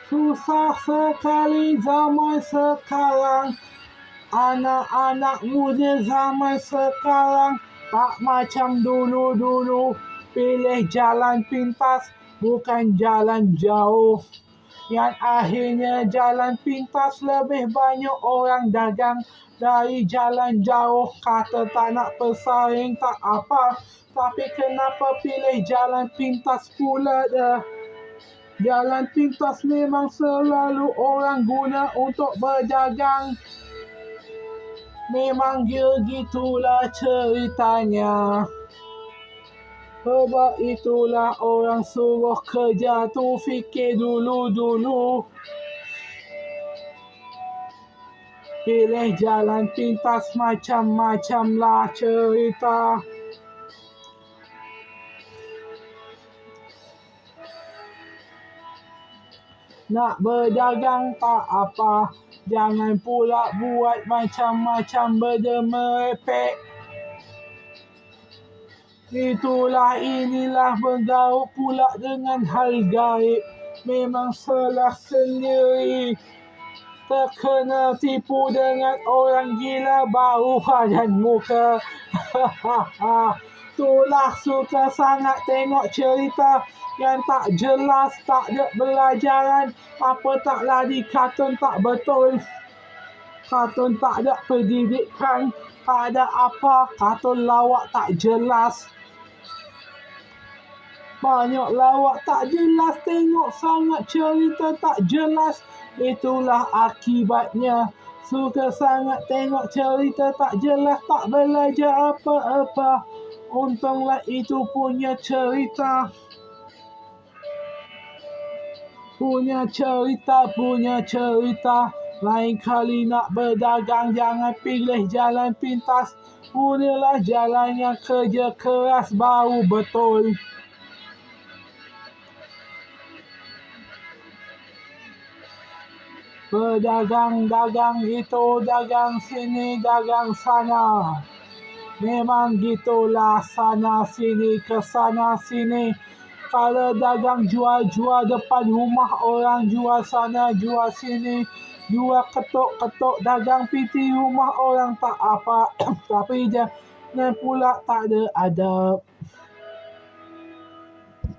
Susah sekali zaman sekarang. Anak-anak muda zaman sekarang tak macam dulu-dulu. Pilih jalan pintas, bukan jalan jauh. Yang akhirnya jalan pintas lebih banyak orang dagang dari jalan jauh. Kata tak nak bersaing tak apa, tapi kenapa pilih jalan pintas pula dah? Jalan pintas memang selalu orang guna untuk berdagang. Memang begitulah ceritanya. Sebab itulah orang suruh kerja tu fikir dulu-dulu. Pilih jalan pintas macam-macam lah cerita. Nak berdagang tak apa, jangan pula buat macam-macam benda merepek. Inilah bergaul pula dengan hal gaib. Memang salah sendiri. Terkena tipu dengan orang gila baru padan muka. Itulah suka sangat tengok cerita yang tak jelas, tak ada pelajaran, apa taklah di kartun tak betul. Kartun tak ada pendidikan, tak ada apa, kartun lawak tak jelas. Banyak lawak tak jelas, tengok sangat cerita tak jelas. Itulah akibatnya. Suka sangat tengok cerita tak jelas, tak belajar apa-apa. Untunglah itu punya cerita. Punya cerita. Lain kali nak berdagang jangan pilih jalan pintas. Pilihlah jalan yang kerja keras baru betul. Berdagang itu, dagang sini, dagang sana. Memang gitulah sana sini, ke sana sini. Kalau dagang jual-jual depan rumah orang, jual sana, jual sini, jual ketuk-ketuk, dagang piti rumah orang tak apa. Tapi jangan pula tak ada adab.